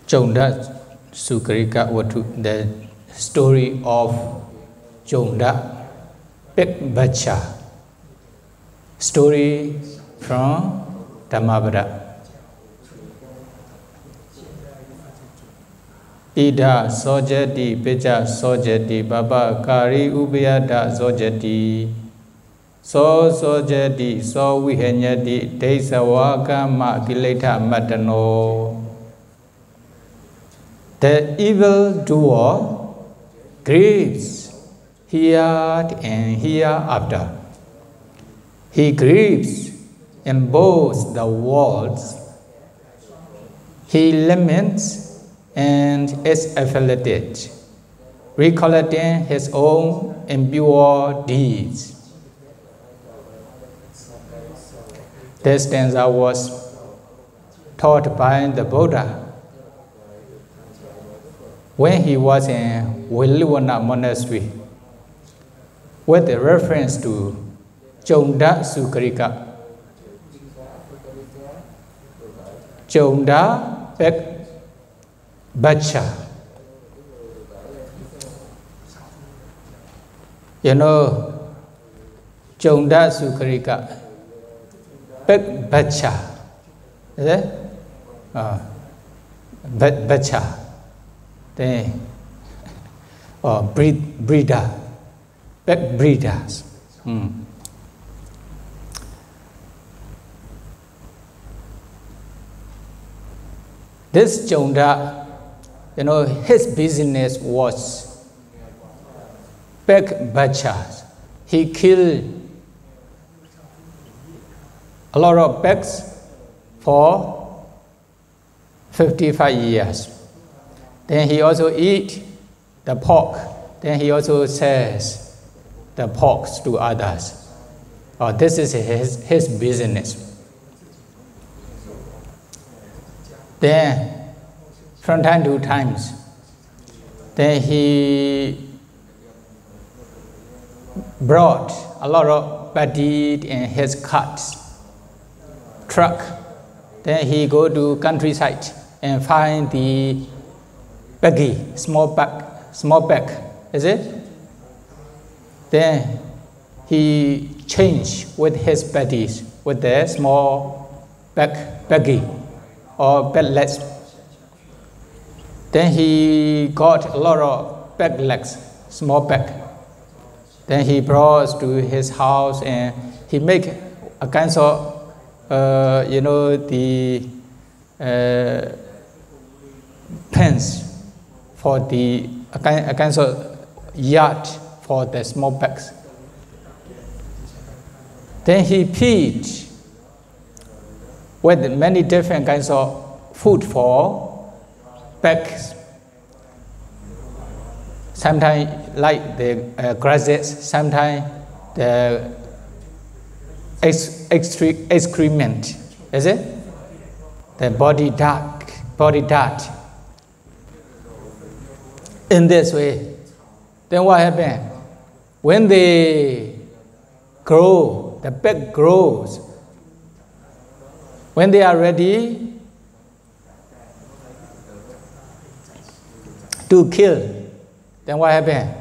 Cunda Sūkarika vatthu, the story of Cunda Big Bacha. Story from Dhammavada. Ida sojati peja sojati baba kari ubiyada sojati so sojati so vihenyati desawaka ma kileta matano. The evil doer grieves here and hereafter. He grieves in both the worlds. He laments and is afflicted, recollecting his own impure deeds. This stanza was taught by the Buddha when he was in Velluvana monastery, with a reference to Cunda Sūkarika. Cunda Big Bacha. You know, Cunda Sūkarika, Big Bacha, is it? Bacha. Then, breeder, big breeders. This Cunda, you know, his business was big bachas. He killed a lot of pigs for 55 years. Then he also eat the pork. Then he also sells the pork to others. This is his business. Then, from time to time, then he brought a lot of body in his truck. Then he go to countryside and find the baggy, small bag, is it? Then he changed with his baddies with the small baggy or bag legs. Then he got a lot of bag legs, small bag. Then he brought to his house and he make a kind of, you know, the pens for the a kind of yard for the small bags. Then he feed with many different kinds of food for bags. Sometimes like the grasses, sometimes the excrement, is it? The body dirt. In this way, then what happened? When they grow, the bag grows. When they are ready to kill, then what happened?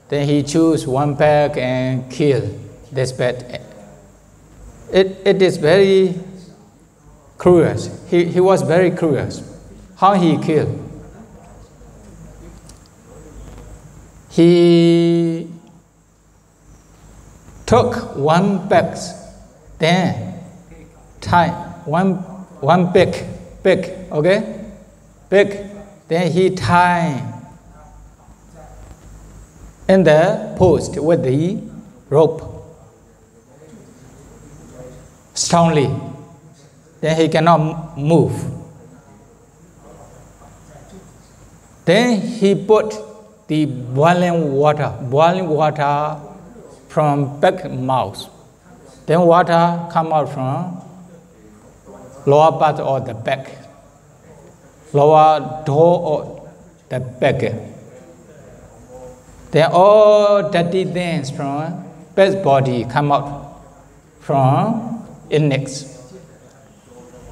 Then he choose one bag and kill this bag. It is very curious. He was very curious how he killed. He took one bag, then tie one big, okay, big. Then he tied in the post with the rope strongly. Then he cannot move. Then he put the boiling water from back mouth. Then water come out from lower part of the back, lower door of the back. Then all dirty things from back body come out from index.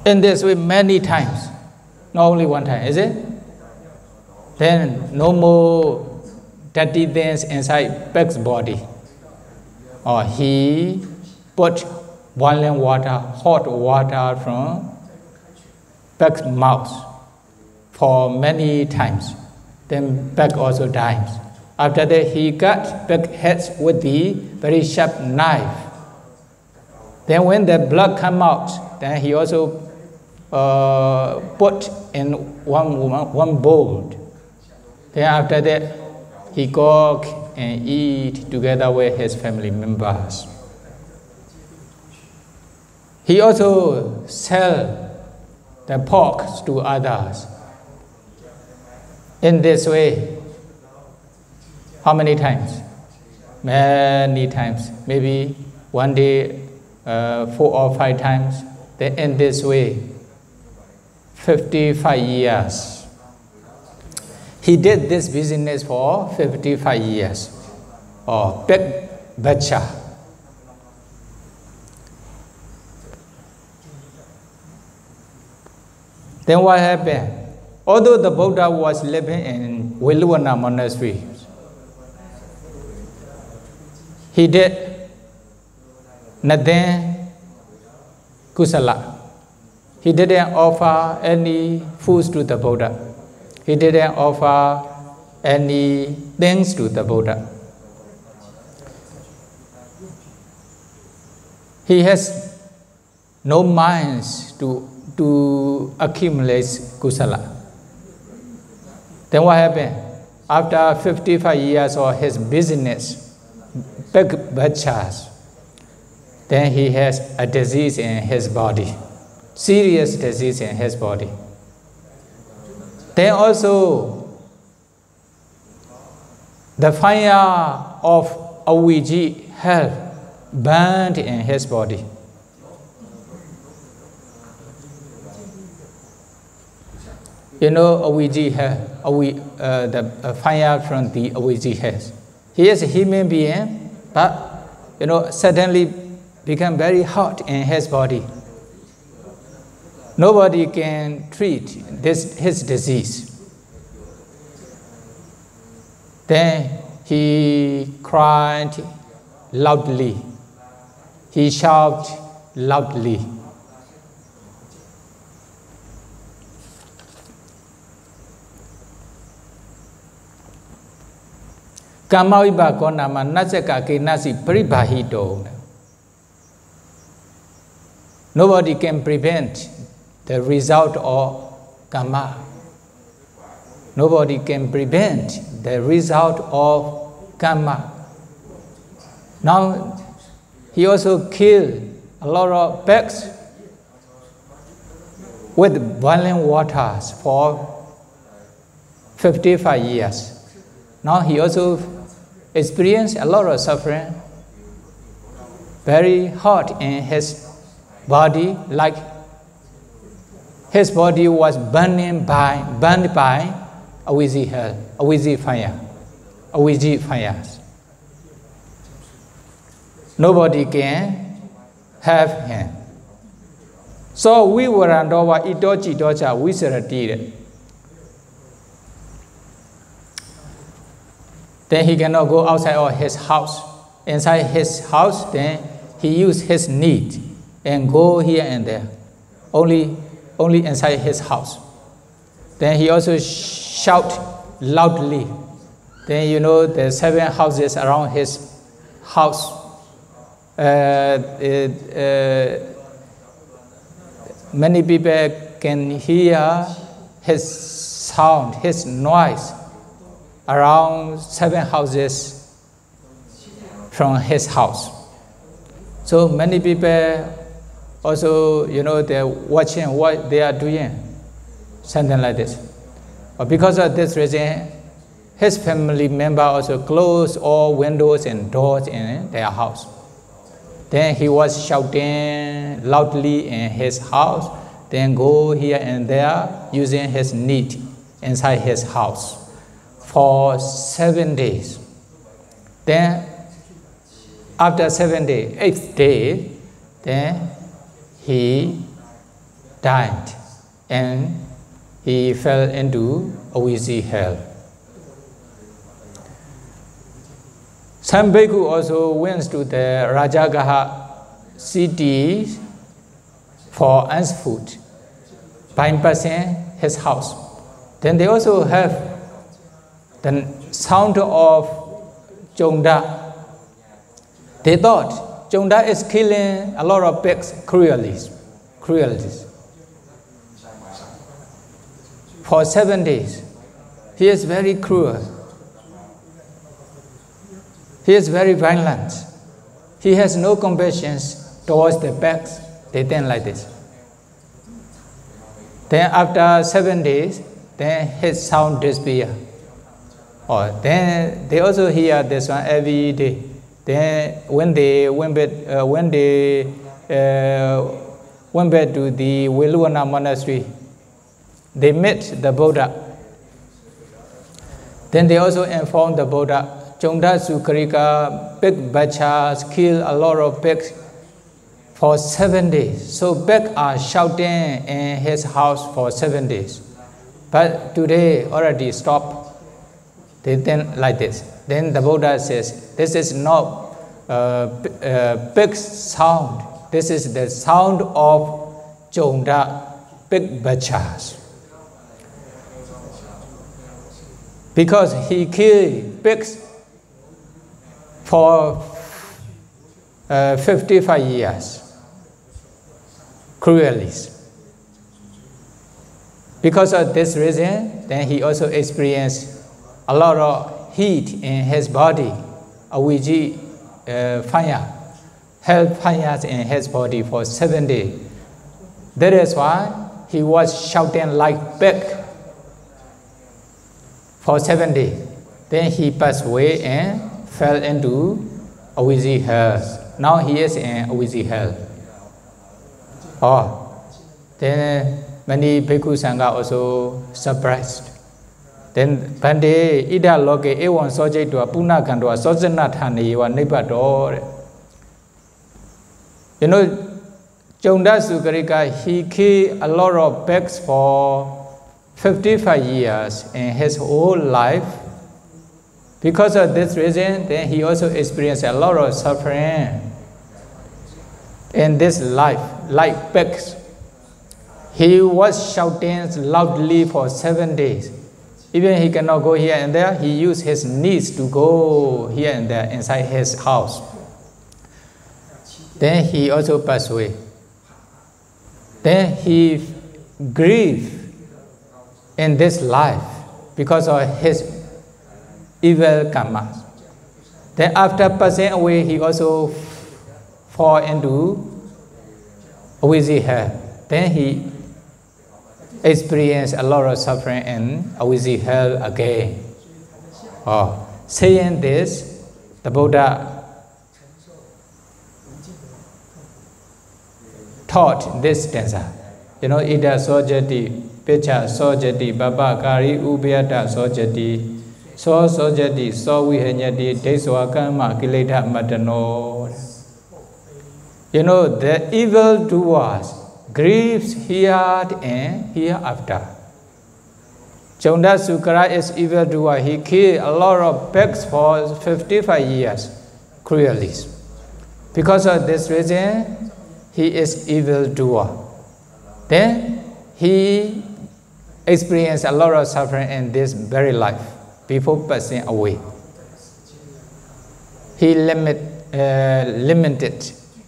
In this way many times. Not only one time, is it? Then no more dirty things inside Beg's body. Or he put boiling water, hot water from Beg's mouth for many times. Then Beg also dies. After that, he cut Beg's head with the very sharp knife. Then when the blood come out, then he also put in one bowl. Then after that, he cook and eat together with his family members. He also sell the pork to others. In this way, how many times? Many times. Maybe one day, 4 or 5 times. Then in this way, 55 years. He did this business for 55 years. Or big butcher. Then what happened? Although the Buddha was living in Veluvana monastery, he did nothing kusala. He didn't offer any foods to the Buddha. He didn't offer any things to the Buddha. He has no minds to accumulate kusala. Then what happened? After 55 years of his business, big butchers, then he has a disease in his body, serious disease in his body. Then also, the fire of Avijji hell burned in his body. You know Avijji hell, the fire from the Avijji hell. He is a human being, but suddenly become very hot in his body. Nobody can treat his disease. Then he cried loudly. He shouted loudly. Kamawiba konama naseka ke nasi pribahito. Nobody can prevent the result of karma. Nobody can prevent the result of karma. Now, he also killed a lot of pigs with boiling waters for 55 years. Now he also experienced a lot of suffering, very hot in his body, like his body was burned by Avijji hell, Avijji fire, Avijji fires. Nobody can have him. So we were under itochi docha wisarati. Then he cannot go outside of his house. Inside his house, then he used his need and go here and there. Only inside his house. Then he also shout loudly. Then the 7 houses around his house. Many people can hear his sound, his noise around 7 houses from his house. So many people also, they're watching what they are doing, something like this. But because of this reason, his family member also closed all windows and doors in their house. Then he was shouting loudly in his house, then go here and there using his need inside his house for 7 days. Then after 7 days, 8th day, then he died and he fell into Awisi hell. Some bhikkhu also went to the Rajagaha city for ants food, bypassing his house. Then they also have the sound of Cunda. They thought Cunda is killing a lot of pigs cruelly. For 7 days, he is very cruel. He is very violent. He has no compassion towards the pigs. They think like this. Then after 7 days, then his sound disappears. Or then they also hear this one every day. Then when they went back to the Veluvana monastery, they met the Buddha. Then they also informed the Buddha, Cunda Sūkarika, pig butchers kill a lot of pigs for 7 days. So pigs are shouting in his house for 7 days. But today already stopped. They think like this. Then the Buddha says, this is not pig's sound. This is the sound of Cunda, pig butchers. Because he killed pigs for 55 years, cruelly. Because of this reason, then he also experienced a lot of heat in his body, Awiji fire, hell fires in his body for 7 days. That is why he was shouting like pig for 7 days. Then he passed away and fell into Awisi hell. Now he is in Awisi hell. Oh, then many bhikkhu sangha also surprised. Then Bande Ida Loke Ewan Soje to Apuna Kandwa Sojana Tani wa Nipado. You know, Cunda Sūkarika, he killed a lot of pigs for 55 years in his whole life. Because of this reason, then he also experienced a lot of suffering in this life, like pigs. He was shouting loudly for 7 days. Even he cannot go here and there, he used his knees to go here and there inside his house. Then he also passed away. Then he grieved in this life because of his evil karma. Then after passing away, he also fall into Awisi hell. Then he experienced a lot of suffering in Awisi hell again. Oh, saying this, the Buddha taught this stanza. You know, Ida Sojati, Pecha Sojati, Baba Kari Ubiyata Sojati, So Sojati, So Vihanyati, Deswa Karma Kileta Matano. You know, the evil doers grieves here and hereafter. Cunda Sūkarika is evil doer. He killed a lot of pigs for 55 years, cruelly. Because of this reason, he is evil doer. Then he experienced a lot of suffering in this very life before passing away. He lamented.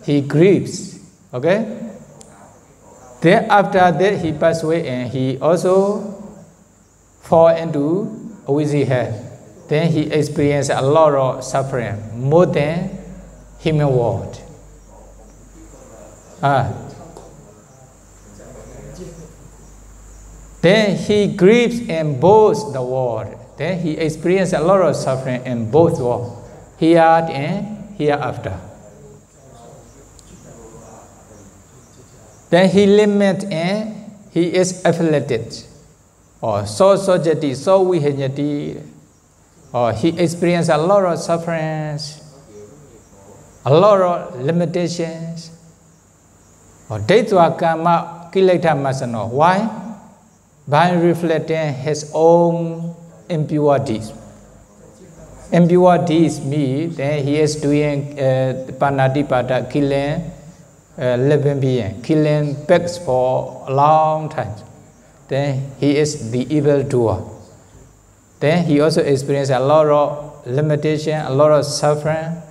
He grieves. Okay. Then after that he passed away and he also fall into Awisi hell. Then he experienced a lot of suffering, more than human world. Then he grieves in both the world. Then he experienced a lot of suffering in both worlds, here and hereafter. Then he laments and he is afflicted. Or so sojati, so vihanyati. Or he experienced a lot of sufferings, a lot of limitations. Or daitwa karma kileta masano. Why? by reflecting his own impure deeds. Impure deeds mean then he is doing panatipada, killing living being, killing pigs for a long time. Then he is the evil doer. Then he also experienced a lot of limitation, a lot of suffering,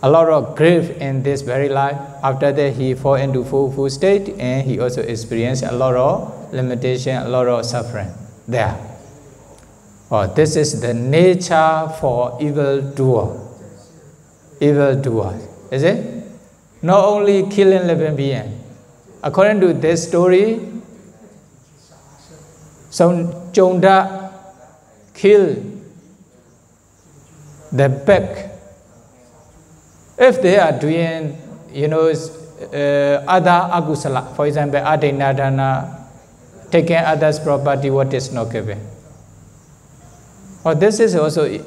a lot of grief in this very life. After that, he fall into full state, and he also experienced a lot of limitation, a lot of suffering there. Oh, this is the nature for evil doer. Evil doer, is it? Not only killing living being. According to this story, so Cunda killed the pig. If they are doing, other agusala, for example, adinadana, taking others' property, what is not given. Or this is also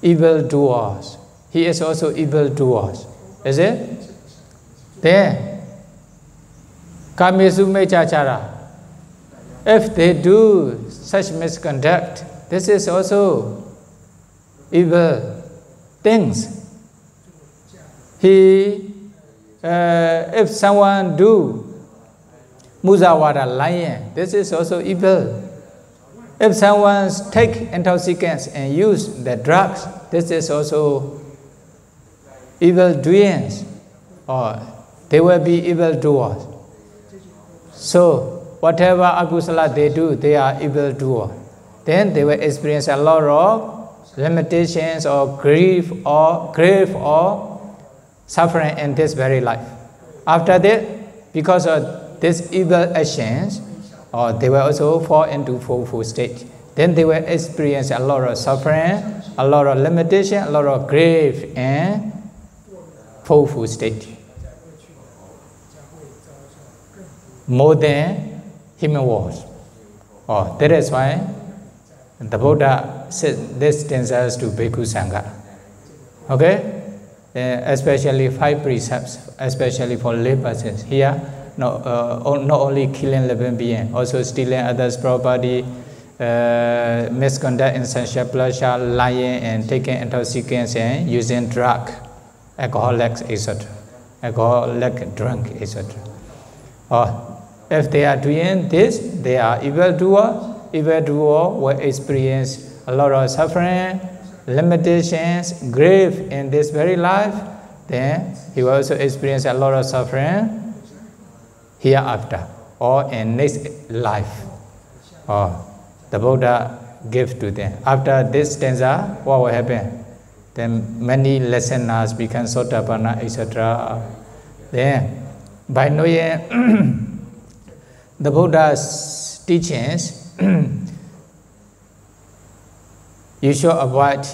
evil doers. He is also evil doers. Is it? Then, Kamisu Mechachara. If they do such misconduct, this is also evil things. If someone do muzawara lying, this is also evil. If someone take intoxicants and use the drugs, this is also evil doings, or they will be evil doers. So whatever agusala they do, they are evil doers. Then they will experience a lot of limitations or grief or suffering in this very life. After that, because of these evil actions, or they will also fall into full state. Then they will experience a lot of suffering, a lot of limitation, a lot of grief, and full state. More than human was. Oh, that is why the Buddha said this dangerous to Bhikkhu Sangha. Okay? Especially 5 precepts, especially for lay persons. Here, not only killing living beings, also stealing others' property, misconduct in sensual pleasure, lying and taking intoxicants and using drug, alcoholics, etc. Alcoholic drunk, etc. Or if they are doing this, they are evildoer. Evildoer will experience a lot of suffering, limitations, grief in this very life. Then he will also experience a lot of suffering hereafter or in next life. Or the Buddha gives to them. After this stanza, what will happen? Then many listeners become Sotapanna, etc. Then by knowing the Buddha's teachings, you should avoid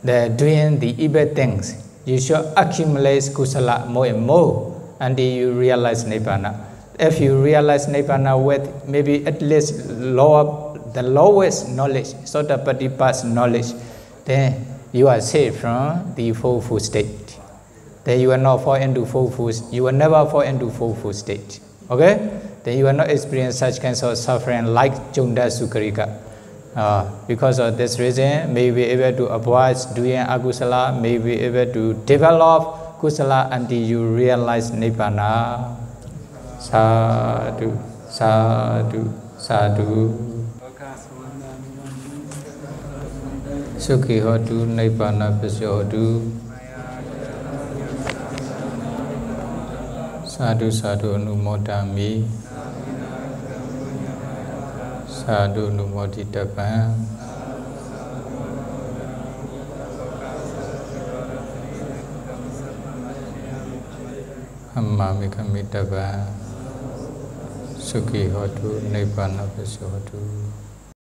doing the evil things. You should accumulate kusala more and more until you realize Nibbana. If you realize Nibbana with maybe at least the lowest knowledge, Sotapattipa's knowledge, then you are saved from the full state. Then you will not fall into you will never fall into full state. Okay? Then you will not experience such kinds of suffering like Cunda Sūkarika. Because of this reason, may be able to avoid doing agusala, may be able to develop kusala until you realize Nibbana. Sadhu, sadhu, sadhu. Sukhi hotu, Nibbana pasya hotu. Sadhu, sadhu, anumodami. Sadhu numoditapan. Ammamikamitapa. Sukhi hotu, Nibbana pasya hotu.